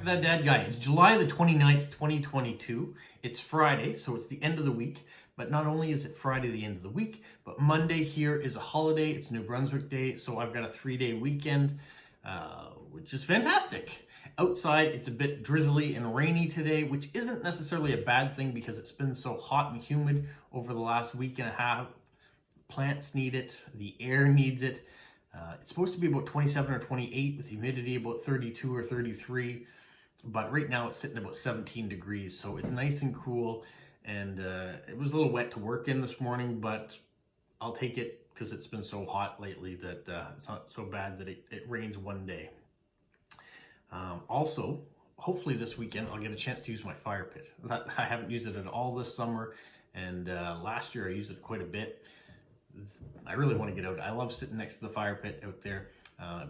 to That Dad Guy. It's July the 29th, 2022. It's Friday, so it's the end of the week. But not only is it Friday, the end of the week, but Monday here is a holiday. It's New Brunswick Day, so I've got a 3-day weekend, which is fantastic. Outside, it's a bit drizzly and rainy today, which isn't necessarily a bad thing because it's been so hot and humid over the last week and a half. Plants need it, the air needs it. It's supposed to be about 27 or 28 with humidity about 32 or 33, but right now it's sitting about 17 degrees, so it's nice and cool. And it was a little wet to work in this morning, but I'll take it because it's been so hot lately that it's not so bad that it rains one day. Also, hopefully this weekend I'll get a chance to use my fire pit. I haven't used it at all this summer, and last year I used it quite a bit. I really want to get out. I love sitting next to the fire pit out there,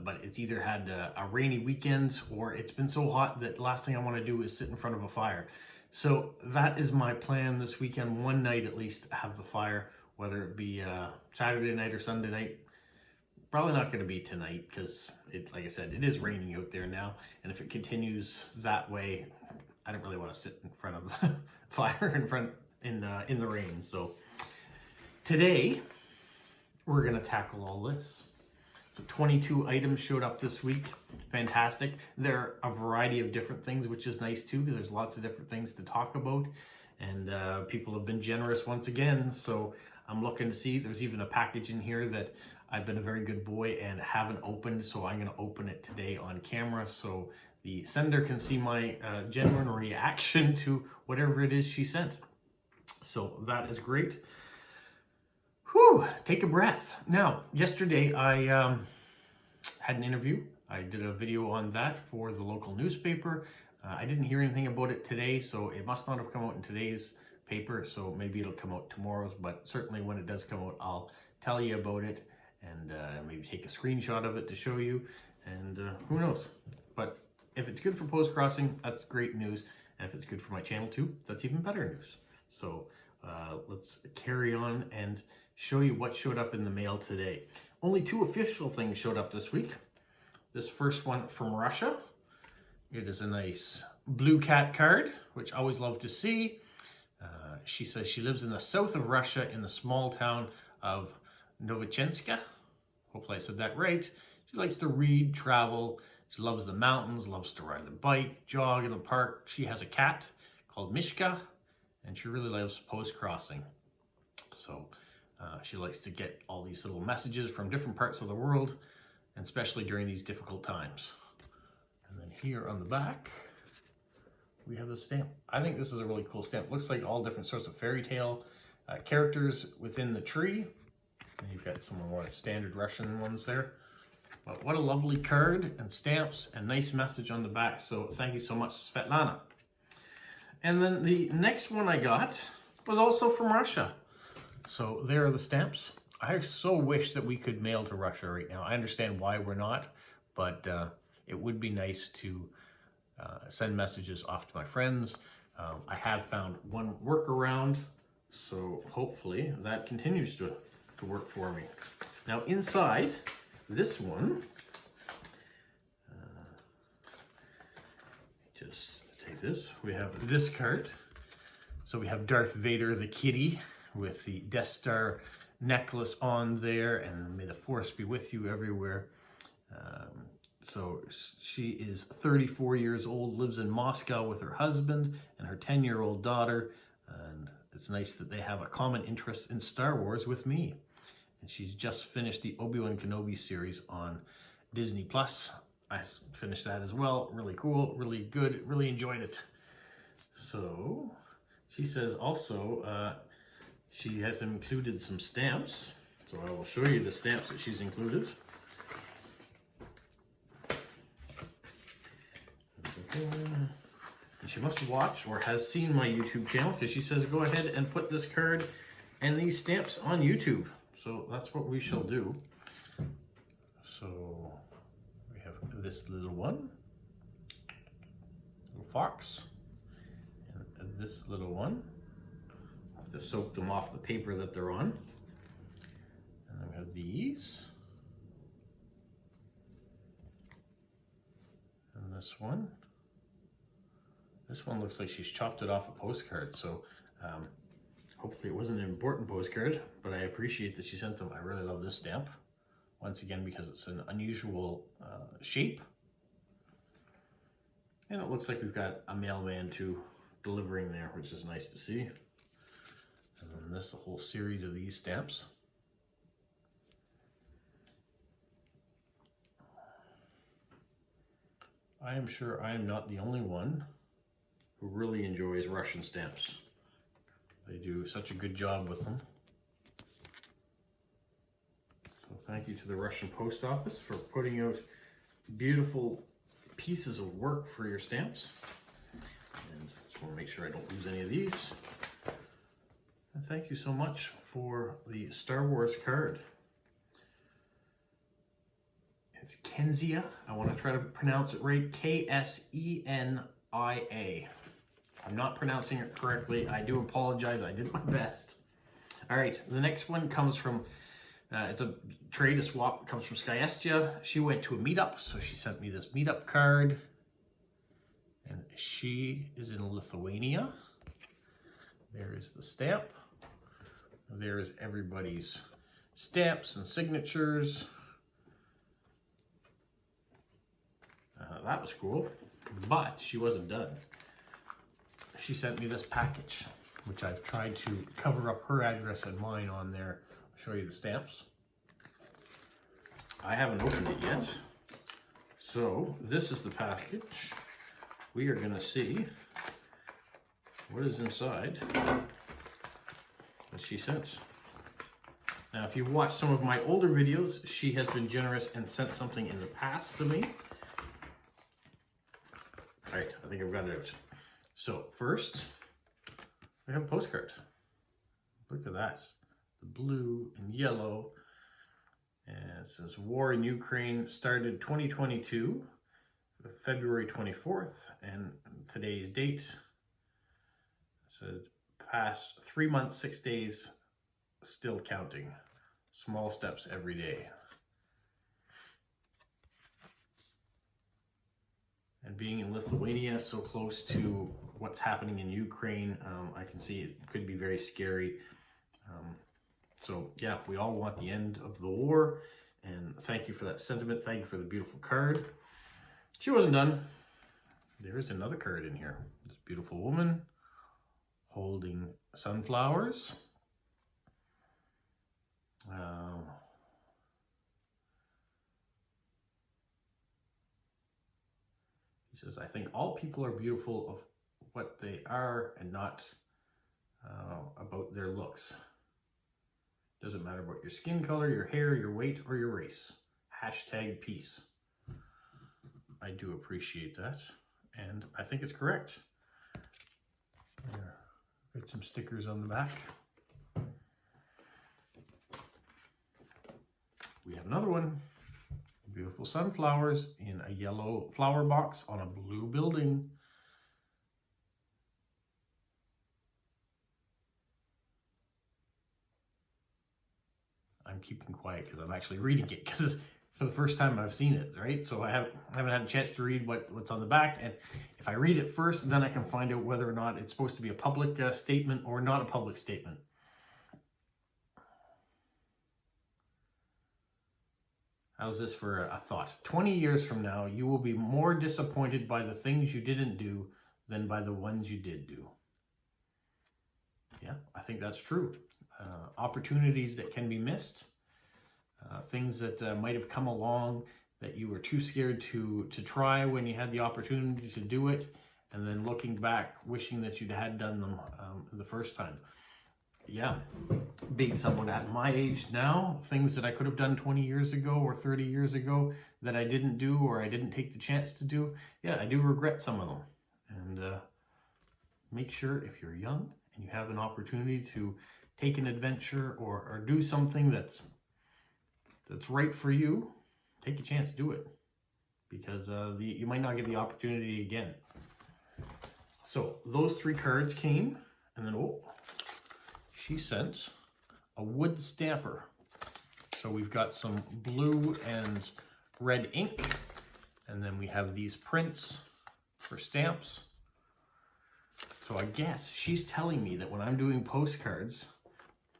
but it's either had a rainy weekend or it's been so hot that the last thing I want to do is sit in front of a fire. So that is my plan this weekend, one night at least, have the fire, whether it be Saturday night or Sunday night. Probably not going to be tonight because, like I said, it is raining out there now, and if it continues that way, I don't really want to sit in front of the fire in the rain. So today we're going to tackle all this. So 22 items showed up this week. Fantastic. There are a variety of different things, which is nice too, because there's lots of different things to talk about. And people have been generous once again. So I'm looking to see, there's even a package in here that I've been a very good boy and haven't opened. So I'm going to open it today on camera so the sender can see my genuine reaction to whatever it is she sent. So that is great. Whew, take a breath. Now, yesterday I had an interview. I did a video on that for the local newspaper. I didn't hear anything about it today, so it must not have come out in today's paper, so maybe it'll come out tomorrow's, but certainly when it does come out, I'll tell you about it and maybe take a screenshot of it to show you, and who knows. But if it's good for Postcrossing, that's great news, and if it's good for my channel too, that's even better news. So let's carry on and show you what showed up in the mail today. Only 2 official things showed up this week. This first one from Russia. It is a nice blue cat card, which I always love to see. She says she lives in the south of Russia in the small town of Novochenska. Hopefully I said that right. She likes to read, travel. She loves the mountains, loves to ride the bike, jog in the park. She has a cat called Mishka, and she really loves Postcrossing. So she likes to get all these little messages from different parts of the world, and especially during these difficult times. And then here on the back, we have the stamp. I think this is a really cool stamp. Looks like all different sorts of fairy tale characters within the tree. And you've got some more standard Russian ones there. But what a lovely card and stamps and nice message on the back. So thank you so much, Svetlana. And then the next one I got was also from Russia. So there are the stamps. I so wish that we could mail to Russia right now. I understand why we're not, but it would be nice to send messages off to my friends. I have found one workaround, so hopefully that continues to work for me. Now inside this one, just take this, we have this card. So we have Darth Vader the kitty with the Death Star necklace on there, and may the force be with you everywhere. So she is 34 years old, lives in Moscow with her husband and her 10-year-old daughter, and it's nice that they have a common interest in Star Wars with me. And she's just finished the Obi-Wan Kenobi series on Disney+. I finished that as well. Really cool, really good, really enjoyed it. So she says also she has included some stamps. So I will show you the stamps that she's included. And she must watch or has seen my YouTube channel, because she says go ahead and put this card and these stamps on YouTube. So that's what we shall do. So we have this little one, little fox, and this little one. I have to soak them off the paper that they're on. And then we have these. And this one. This one looks like she's chopped it off a postcard, so hopefully it wasn't an important postcard, but I appreciate that she sent them. I really love this stamp, once again, because it's an unusual shape. And it looks like we've got a mailman too delivering there, which is nice to see. And then this, a whole series of these stamps. I am sure I am not the only one who really enjoys Russian stamps. They do such a good job with them. So thank you to the Russian Post Office for putting out beautiful pieces of work for your stamps. And just want to make sure I don't lose any of these. And thank you so much for the Star Wars card. It's Kenzia. I want to try to pronounce it right. Ksenia. I'm not pronouncing it correctly. I do apologize. I did my best. All right, the next one comes from, it's a trade, a swap. It comes from Skyestia. She went to a meetup, so she sent me this meetup card. And she is in Lithuania. There is the stamp. There is everybody's stamps and signatures. That was cool, but she wasn't done. She sent me this package, which I've tried to cover up her address and mine on there. I'll show you the stamps. I haven't opened it yet. So this is the package. We are gonna see what is inside that she sent. Now, if you've watched some of my older videos, she has been generous and sent something in the past to me. All right, I think I've got it out. So first, we have a postcard. Look at that. The blue and yellow. And it says, war in Ukraine started 2022, February 24th. And today's date, it says, past 3 months, 6 days, still counting. Small steps every day. And being in Lithuania, so close to what's happening in Ukraine, I can see it could be very scary. So yeah, we all want the end of the war. And thank you for that sentiment. Thank you for the beautiful card. She wasn't done. There's another card in here. This beautiful woman holding sunflowers. He says, I think all people are beautiful of what they are and not about their looks. Doesn't matter about your skin color, your hair, your weight, or your race. Hashtag peace. I do appreciate that, and I think it's correct. There, got some stickers on the back. We have another one. Beautiful sunflowers in a yellow flower box on a blue building. I'm keeping quiet because I'm actually reading it because for the first time I've seen it, right? So I haven't had a chance to read what's on the back, and if I read it first, then I can find out whether or not it's supposed to be a public statement or not a public statement. How's this for a thought? 20 years from now, you will be more disappointed by the things you didn't do than by the ones you did do. Yeah, I think that's true. Opportunities that can be missed, things that might have come along that you were too scared to try when you had the opportunity to do it, and then looking back, wishing that you had done them the first time. Yeah, being someone at my age now, things that I could have done 20 years ago or 30 years ago that I didn't do or I didn't take the chance to do, yeah, I do regret some of them. And make sure if you're young and you have an opportunity to take an adventure or do something that's right for you, take a chance, do it. Because you might not get the opportunity again. So those 3 cards came, and then, oh, she sent a wood stamper. So we've got some blue and red ink, and then we have these prints for stamps. So I guess she's telling me that when I'm doing postcards,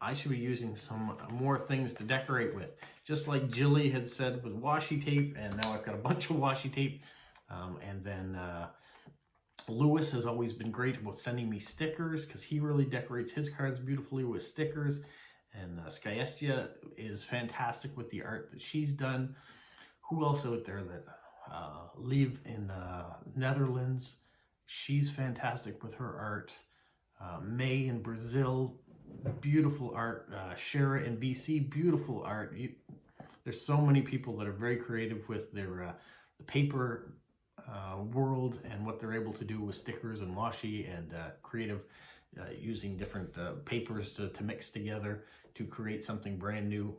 I should be using some more things to decorate with. Just like Jilly had said with washi tape, and now I've got a bunch of washi tape. And then Lewis has always been great about sending me stickers because he really decorates his cards beautifully with stickers. And Skyestia is fantastic with the art that she's done. Who else out there that live in Netherlands? She's fantastic with her art. May in Brazil, beautiful art. Shara in BC, beautiful art. There's so many people that are very creative with their the paper world and what they're able to do with stickers and washi and creative using different papers to mix together to create something brand new.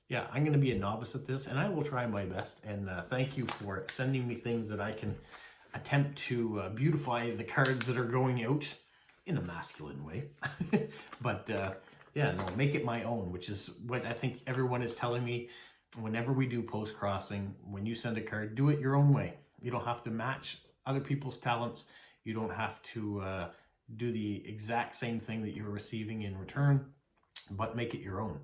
Yeah, I'm going to be a novice at this, and I will try my best. And thank you for sending me things that I can attempt to beautify the cards that are going out in a masculine way. But yeah, no, make it my own, which is what I think everyone is telling me whenever we do post-crossing. When you send a card, do it your own way. You don't have to match other people's talents. You don't have to do the exact same thing that you're receiving in return, but make it your own.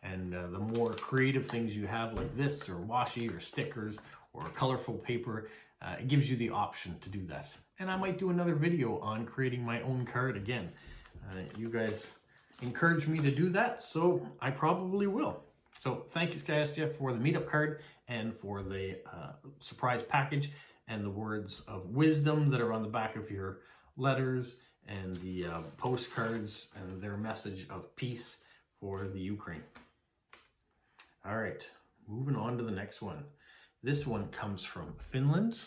And the more creative things you have like this or washi or stickers or colorful paper, it gives you the option to do that. And I might do another video on creating my own card again. You guys encourage me to do that, so I probably will. So thank you, Skyestia, for the meetup card and for the surprise package and the words of wisdom that are on the back of your letters and the postcards and their message of peace for the Ukraine. All right, moving on to the next one. This one comes from Finland.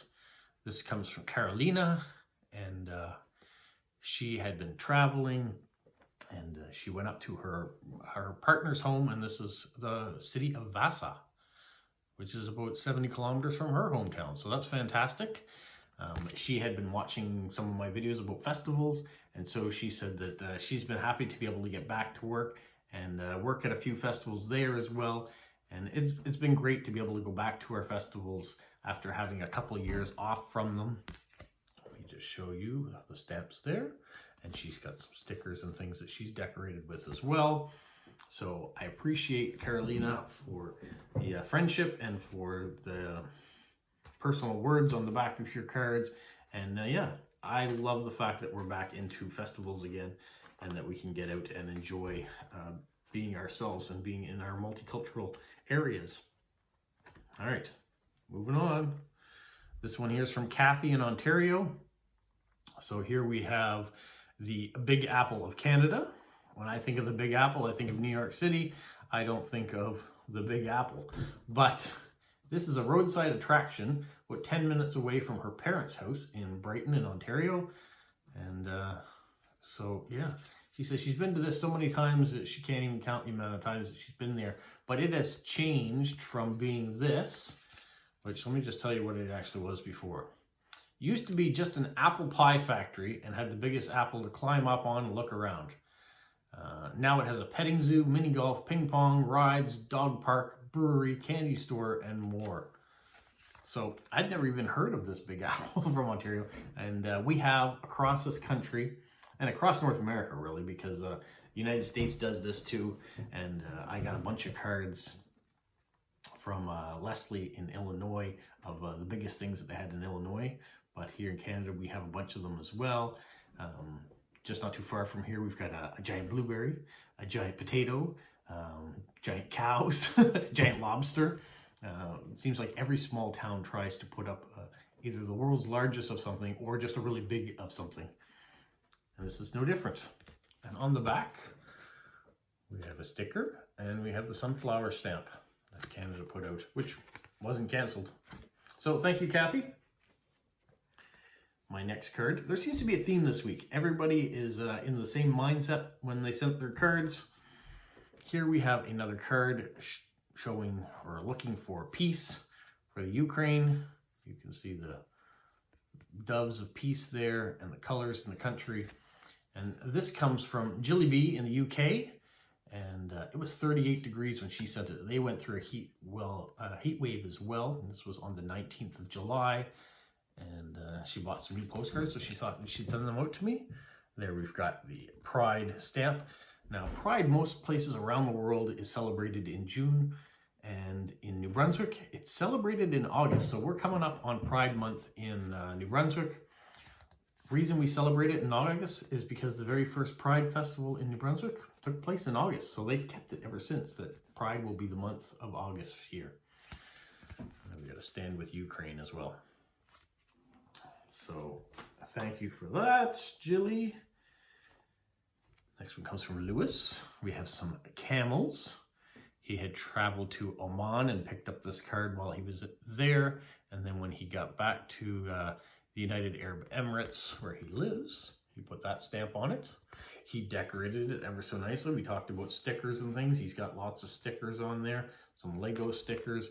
This comes from Carolina, and she had been traveling, and she went up to her partner's home, and this is the city of Vasa, which is about 70 kilometers from her hometown. So that's fantastic. She had been watching some of my videos about festivals, and so she said that she's been happy to be able to get back to work and work at a few festivals there as well. And it's been great to be able to go back to our festivals after having a couple of years off from them. Let me just show you the stamps there. And she's got some stickers and things that she's decorated with as well. So I appreciate Carolina for the friendship and for the personal words on the back of your cards. And yeah, I love the fact that we're back into festivals again and that we can get out and enjoy being ourselves and being in our multicultural areas. All right, moving on. This one here is from Kathy in Ontario. So here we have the Big Apple of Canada. When I think of the Big Apple, I think of New York City. I don't think of the Big Apple. But this is a roadside attraction, about 10 minutes away from her parents' house in Brighton in Ontario. And so, yeah. She says she's been to this so many times that she can't even count the amount of times that she's been there. But it has changed from being this, which let me just tell you what it actually was before. It used to be just an apple pie factory and had the biggest apple to climb up on and look around. Now it has a petting zoo, mini golf, ping pong, rides, dog park, brewery, candy store, and more. So I'd never even heard of this Big Apple from Ontario. And we have across this country, and across North America, really, because the United States does this too. And I got a bunch of cards from Leslie in Illinois of the biggest things that they had in Illinois. But here in Canada, we have a bunch of them as well. Just not too far from here, we've got a giant blueberry, a giant potato, giant cows, giant lobster. Seems like every small town tries to put up either the world's largest of something or just a really big of something. And this is no different. And on the back, we have a sticker and we have the sunflower stamp that Canada put out, which wasn't canceled. So thank you, Kathy. My next card. There seems to be a theme this week. Everybody is in the same mindset when they sent their cards. Here we have another card showing or looking for peace for the Ukraine. You can see the doves of peace there and the colors in the country. And this comes from Jilly B in the UK. And it was 38 degrees when she sent it. They went through a heat wave as well. And this was on the 19th of July. And she bought some new postcards, so she thought that she'd send them out to me. There we've got the Pride stamp. Now, Pride, most places around the world, is celebrated in June, and in New Brunswick, it's celebrated in August. So we're coming up on Pride Month in New Brunswick. The reason we celebrate it in August is because the very first Pride Festival in New Brunswick took place in August. So they've kept it ever since, that Pride will be the month of August here. And we got to stand with Ukraine as well. So thank you for that, Jilly. Next one comes from Lewis. We have some camels. He had traveled to Oman and picked up this card while he was there. And then when he got back to the United Arab Emirates, where he lives, he put that stamp on it. He decorated it ever so nicely. We talked about stickers and things. He's got lots of stickers on there, some Lego stickers.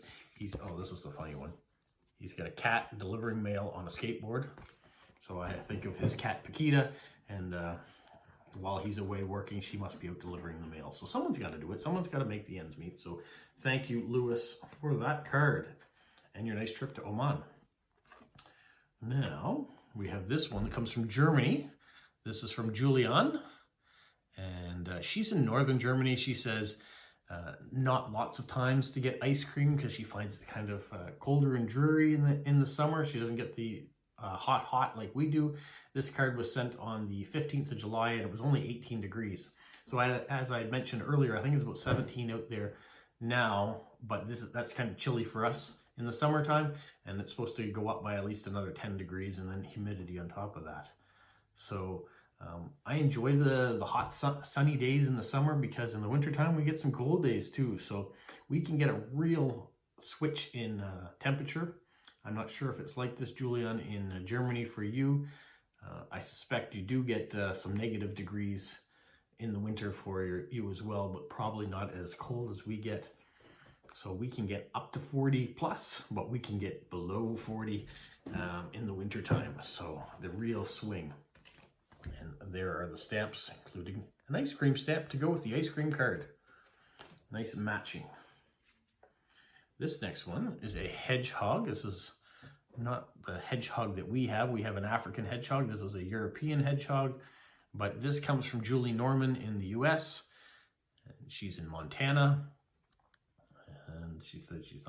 Oh, this is the funny one. He's got a cat delivering mail on a skateboard. So I think of his cat Paquita, and while he's away working, she must be out delivering the mail. So someone's got to do it. Someone's got to make the ends meet. So thank you, Lewis, for that card and your nice trip to Oman. Now we have this one that comes from Germany. This is from Julian, and she's in northern Germany. She says not lots of times to get ice cream because she finds it kind of colder and dreary in the summer. She doesn't get the hot like we do. This card was sent on the 15th of July, and it was only 18 degrees. So as I mentioned earlier, I think it's about 17 out there now, but that's kind of chilly for us in the summertime, and it's supposed to go up by at least another 10 degrees, and then humidity on top of that. So I enjoy the hot sunny days in the summer, because in the wintertime we get some cold days too. So we can get a real switch in temperature. I'm not sure if it's like this, Julian, in Germany for you. I suspect you do get some negative degrees in the winter for you as well, but probably not as cold as we get. So we can get up to 40 plus, but we can get below 40 in the winter time. So the real swing. And there are the stamps, including an ice cream stamp to go with the ice cream card. Nice and matching. This next one is a hedgehog. This is not the hedgehog that we have. We have an African hedgehog. This is a European hedgehog. But this comes from Julie Norman in the US. And she's in Montana. And she said she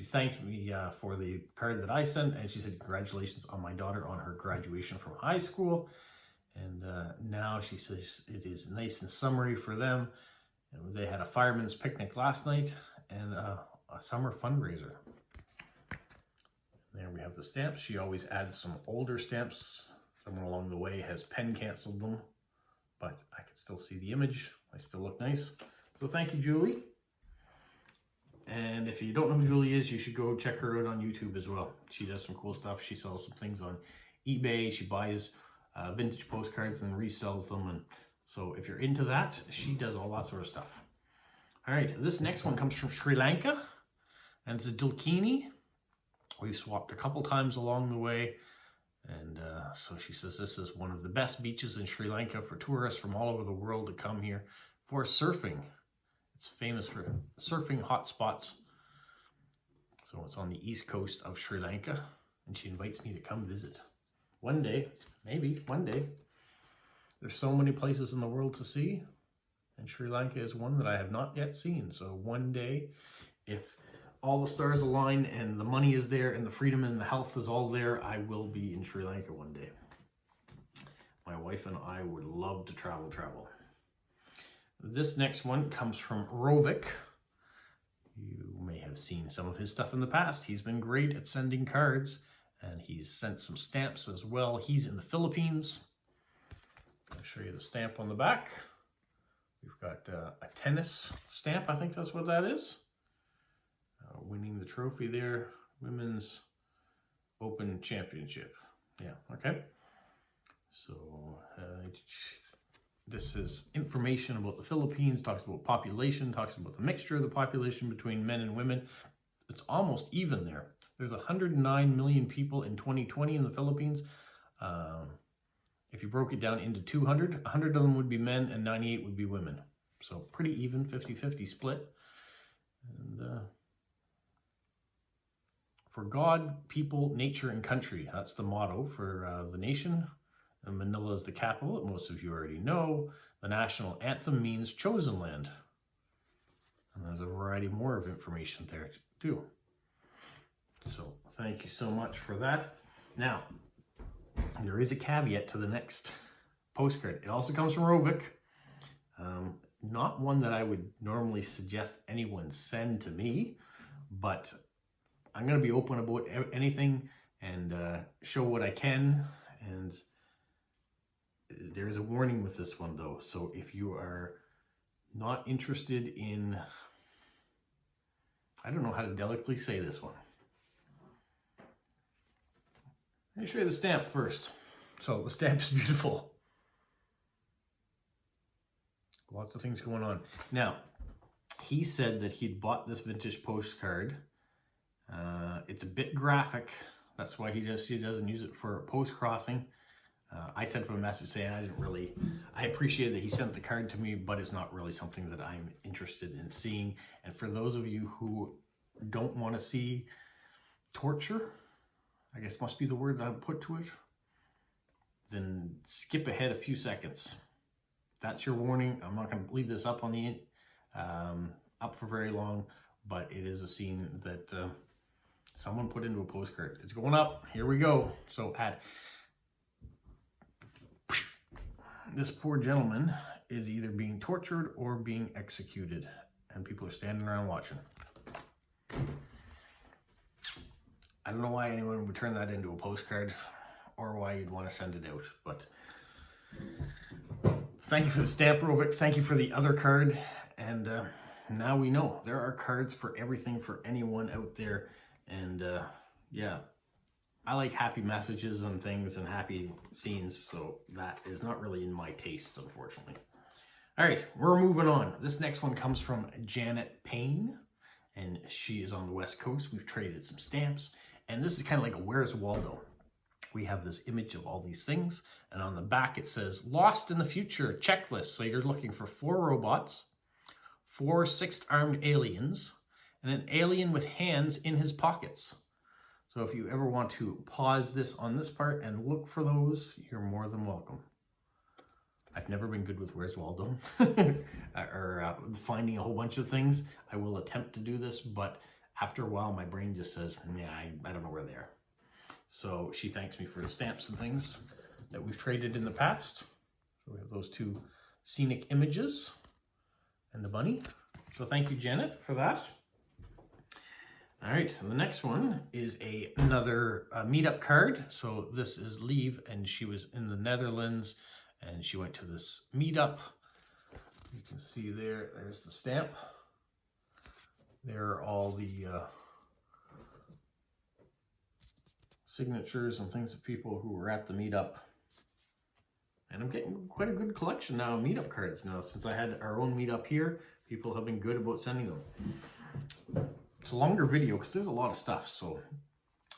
thanked me for the card that I sent. And she said, congratulations on my daughter on her graduation from high school. And now she says it is nice and summery for them. And they had a fireman's picnic last night and a summer fundraiser. There we have the stamps. She always adds some older stamps. Somewhere along the way has pen canceled them, but I can still see the image. I still look nice. So thank you, Julie. And if you don't know who Julie is, you should go check her out on YouTube as well. She does some cool stuff. She sells some things on eBay. She buys vintage postcards and resells them. And so if you're into that, she does all that sort of stuff. All right, this next one comes from Sri Lanka, and it's a Dilkini. We've swapped a couple times along the way. And so she says this is one of the best beaches in Sri Lanka for tourists from all over the world to come here for surfing. It's famous for surfing hotspots. So it's on the east coast of Sri Lanka, and she invites me to come visit. One day, maybe one day. There's so many places in the world to see, and Sri Lanka is one that I have not yet seen. So one day, if all the stars align and the money is there and the freedom and the health is all there, I will be in Sri Lanka one day. My wife and I would love to travel. This next one comes from Rovik. You may have seen some of his stuff in the past. He's been great at sending cards, and he's sent some stamps as well. He's in the Philippines. I'll show you the stamp on the back. We've got a tennis stamp, I think that's what that is. Winning the trophy there, Women's Open Championship. Yeah, okay. So this is information about the Philippines, talks about population, talks about the mixture of the population between men and women. It's almost even there. There's 109 million people in 2020 in the Philippines. If you broke it down into 200, 100 of them would be men and 98 would be women. So pretty even, 50-50 split. And For God, people, nature, and country. That's the motto for the nation. And Manila is the capital, that most of you already know. The national anthem means chosen land. And there's a variety more of information there too. So thank you so much for that. Now, there is a caveat to the next postcard. It also comes from Rovik. Not one that I would normally suggest anyone send to me, but I'm going to be open about anything and show what I can. And there is a warning with this one though. So if you are not interested in, I don't know how to delicately say this one. Let me show you the stamp first. So the stamp is beautiful. Lots of things going on. Now, he said that he'd bought this vintage postcard. It's a bit graphic. That's why he doesn't use it for post-crossing. I sent him a message saying I appreciate that he sent the card to me, but it's not really something that I'm interested in seeing. And for those of you who don't want to see torture, I guess must be the word that I would put to it, then skip ahead a few seconds. That's your warning. I'm not going to leave this up on the up for very long, but it is a scene that someone put into a postcard. It's going up. Here we go. So this poor gentleman is either being tortured or being executed, and people are standing around watching. I don't know why anyone would turn that into a postcard or why you'd want to send it out, but thank you for the stamp, Rovik. Thank you for the other card. And now we know there are cards for everything for anyone out there. And yeah, I like happy messages and things and happy scenes. So that is not really in my taste, unfortunately. All right, we're moving on. This next one comes from Janet Payne, and she is on the West Coast. We've traded some stamps. And this is kind of like a Where's Waldo? We have this image of all these things, and on the back it says, Lost in the Future checklist. So you're looking for 4 robots, 4 6-armed aliens, and an alien with hands in his pockets. So if you ever want to pause this on this part and look for those, you're more than welcome. I've never been good with Where's Waldo or finding a whole bunch of things. I will attempt to do this, but after a while my brain just says, yeah, I don't know where they are. So she thanks me for the stamps and things that we've traded in the past. So we have those 2 scenic images and the bunny. So thank you, Janet, for that. All right, and the next one is another meetup card. So this is Lieve, and she was in the Netherlands, and she went to this meetup. You can see there's the stamp. There are all the signatures and things of people who were at the meetup. And I'm getting quite a good collection now of meetup cards now. Since I had our own meetup here, people have been good about sending them. It's a longer video because there's a lot of stuff, so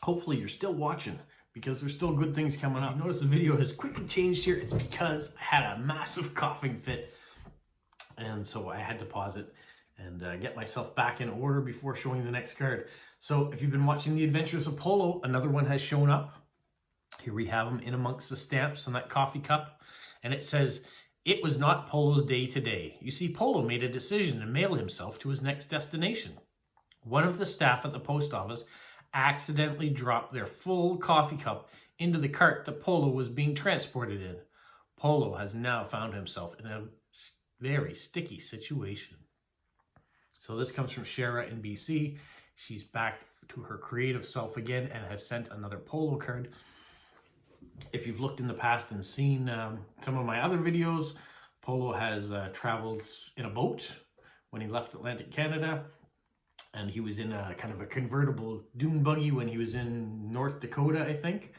hopefully you're still watching because there's still good things coming up. Notice the video has quickly changed here. It's because I had a massive coughing fit, and so I had to pause it and get myself back in order before showing the next card. So if you've been watching The Adventures of Polo, another one has shown up. Here we have him in amongst the stamps on that coffee cup, and it says, "It was not Polo's day today. You see, Polo made a decision to mail himself to his next destination. One of the staff at the post office accidentally dropped their full coffee cup into the cart that Polo was being transported in. Polo has now found himself in a very sticky situation." So this comes from Shara in BC. She's back to her creative self again and has sent another Polo card. If you've looked in the past and seen some of my other videos, Polo has traveled in a boat when he left Atlantic Canada. And he was in a kind of a convertible dune buggy when he was in North Dakota, I think.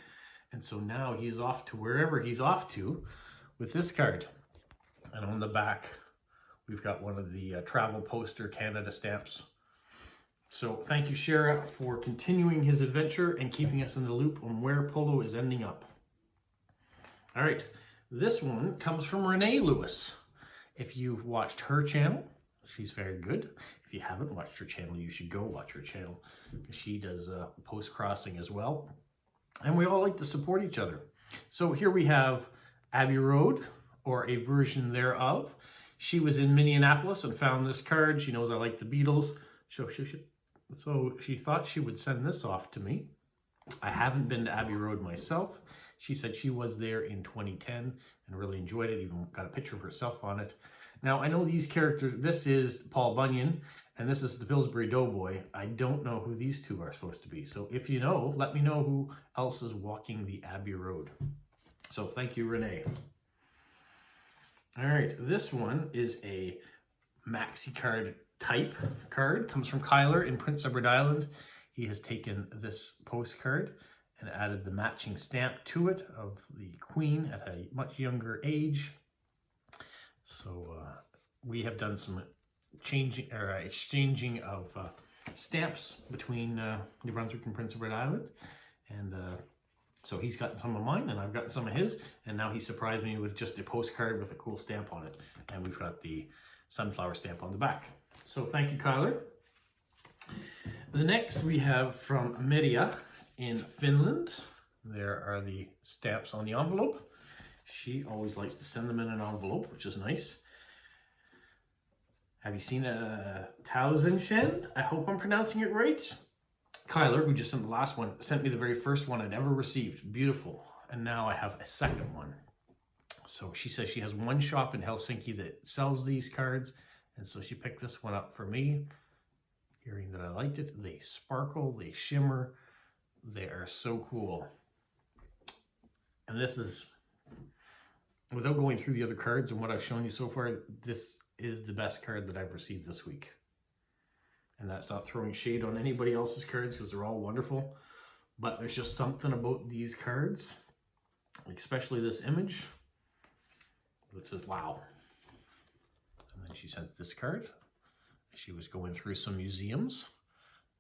And so now he's off to wherever he's off to with this card. And on the back, we've got one of the Travel Poster Canada stamps. So thank you, Shara, for continuing his adventure and keeping us in the loop on where Polo is ending up. All right, this one comes from Renee Lewis. If you've watched her channel, She's very good. If you haven't watched her channel, you should go watch her channel. She does post-crossing as well. And we all like to support each other. So here we have Abbey Road, or a version thereof. She was in Minneapolis and found this card. She knows I like the Beatles. So she thought she would send this off to me. I haven't been to Abbey Road myself. She said she was there in 2010 and really enjoyed it, even got a picture of herself on it. Now, I know these characters, this is Paul Bunyan, and this is the Pillsbury Doughboy. I don't know who these two are supposed to be. So if you know, let me know who else is walking the Abbey Road. So thank you, Renee. All right, this one is a maxi card type card. Comes from Kyler in Prince Edward Island. He has taken this postcard and added the matching stamp to it of the Queen at a much younger age. So we have done some exchanging of stamps between New Brunswick and Prince Edward Island, and so he's gotten some of mine and I've gotten some of his, and now he surprised me with just a postcard with a cool stamp on it, and we've got the sunflower stamp on the back. So thank you, Kyler. The next we have from Media in Finland. There are the stamps on the envelope. She always likes to send them in an envelope, which is nice. Have you seen a Tausendchen? I hope I'm pronouncing it right. Kyler, who just sent the last one, sent me the very first one I'd ever received. Beautiful. And now I have a second one. So she says she has one shop in Helsinki that sells these cards, and so she picked this one up for me. Hearing that I liked it. They sparkle, they shimmer, they are so cool. And this is, without going through the other cards and what I've shown you so far, this is the best card that I've received this week. And that's not throwing shade on anybody else's cards because they're all wonderful. But there's just something about these cards, especially this image, that says, wow. And then she sent this card. She was going through some museums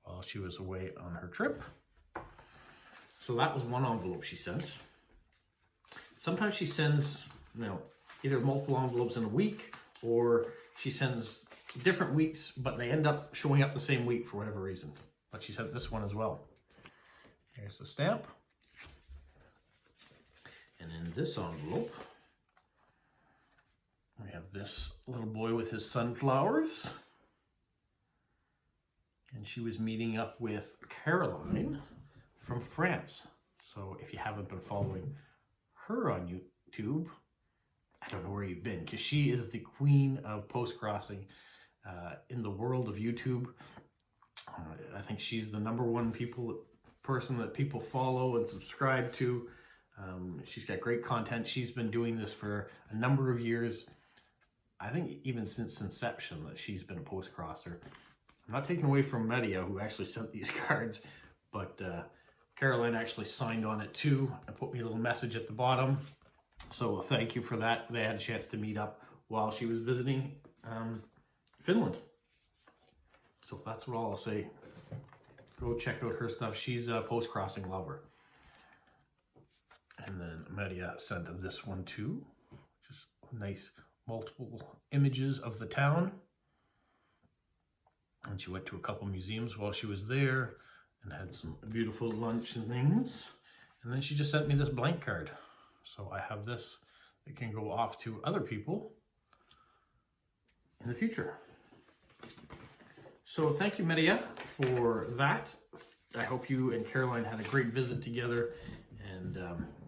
while she was away on her trip. So that was one envelope she sent. Sometimes she sends, either multiple envelopes in a week, or she sends different weeks, but they end up showing up the same week for whatever reason. But she sent this one as well. Here's the stamp. And in this envelope, we have this little boy with his sunflowers. And she was meeting up with Caroline from France. So if you haven't been following her on YouTube, I don't know where you've been, because she is the queen of post-crossing in the world of YouTube. I think she's the #1 person that people follow and subscribe to. She's got great content. She's been doing this for a number of years. I think even since inception that she's been a post-crosser. I'm not taking away from Media, who actually sent these cards, but Caroline actually signed on it too and put me a little message at the bottom. So thank you for that. They had a chance to meet up while she was visiting Finland. So that's what all I'll say. Go check out her stuff. She's a post-crossing lover. And then Media sent this one too. Just nice multiple images of the town. And she went to a couple museums while she was there and had some beautiful lunch and things. And then she just sent me this blank card. So I have this that can go off to other people in the future. So thank you, Media, for that. I hope you and Caroline had a great visit together and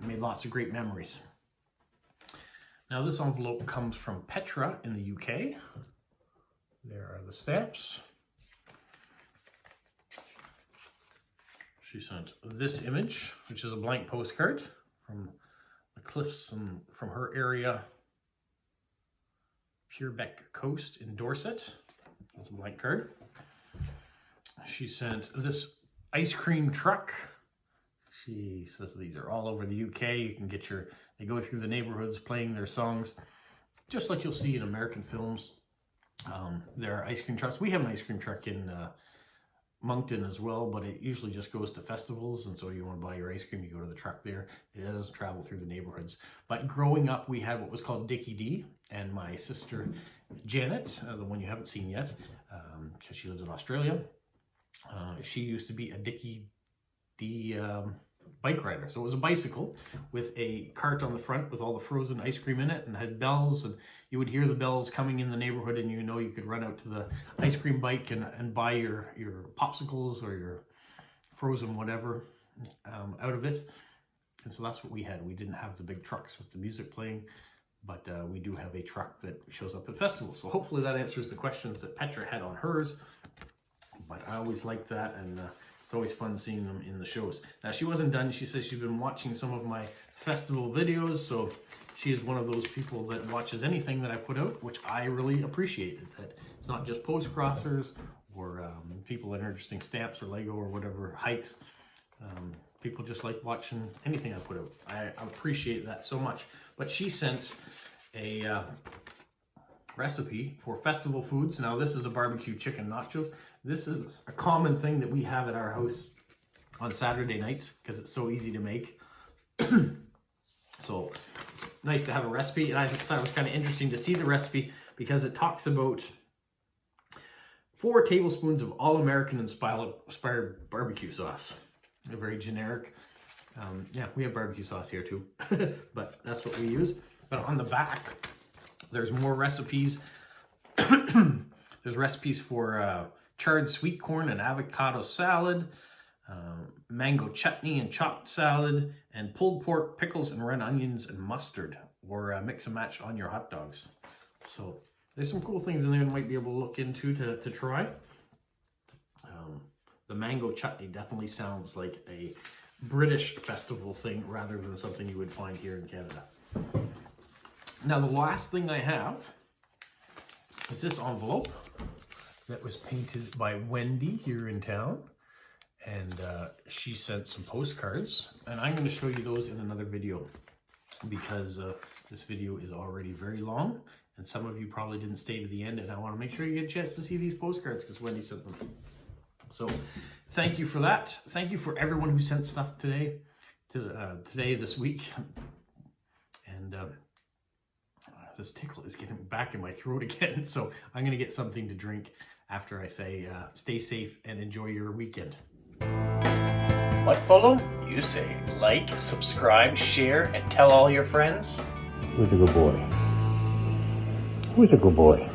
made lots of great memories. Now this envelope comes from Petra in the UK. There are the stamps. She sent this image, which is a blank postcard from the cliffs and from her area, Purebeck Coast in Dorset. That's a blank card. She sent this ice cream truck. She says these are all over the UK. You can get they go through the neighborhoods playing their songs, just like you'll see in American films. There are ice cream trucks. We have an ice cream truck in Moncton as well, but it usually just goes to festivals, and so you want to buy your ice cream, you go to the truck there. It doesn't travel through the neighborhoods. But growing up, we had what was called Dickie D, and my sister Janet, the one you haven't seen yet, because she lives in Australia, she used to be a Dickie D bike rider. So it was a bicycle with a cart on the front with all the frozen ice cream in it, and had bells, and you would hear the bells coming in the neighborhood, and you know you could run out to the ice cream bike and buy your popsicles or your frozen whatever out of it. And so that's what we had. We didn't have the big trucks with the music playing, but we do have a truck that shows up at festivals. So hopefully that answers the questions that Petra had on hers. But I always like that, and it's always fun seeing them in the shows. Now, she wasn't done. She says she's been watching some of my festival videos, so she is one of those people that watches anything that I put out, which I really appreciate. That it's not just Postcrossers or people that are interesting stamps or Lego or whatever, hikes. People just like watching anything I put out. I appreciate that so much. But she sent a recipe for festival foods. Now, this is a barbecue chicken nachos. This is a common thing that we have at our house on Saturday nights because it's so easy to make. So it's nice to have a recipe, and I thought it was kind of interesting to see the recipe because it talks about 4 tablespoons of all-American inspired barbecue sauce. They're very generic. Yeah, we have barbecue sauce here too, but that's what we use. But on the back, there's more recipes. There's recipes for charred sweet corn and avocado salad, mango chutney and chopped salad, and pulled pork, pickles, and red onions and mustard, or mix and match on your hot dogs. So there's some cool things in there you might be able to look into to try. The mango chutney definitely sounds like a British festival thing rather than something you would find here in Canada. Now, the last thing I have is this envelope that was painted by Wendy here in town. And she sent some postcards, and I'm going to show you those in another video because this video is already very long, and some of you probably didn't stay to the end, and I want to make sure you get a chance to see these postcards because Wendy sent them. So thank you for that. Thank you for everyone who sent stuff today, this week. And this tickle is getting back in my throat again, so I'm going to get something to drink after I say stay safe and enjoy your weekend. What, Polo? You say like, subscribe, share, and tell all your friends? Who's a good boy? Who's a good boy?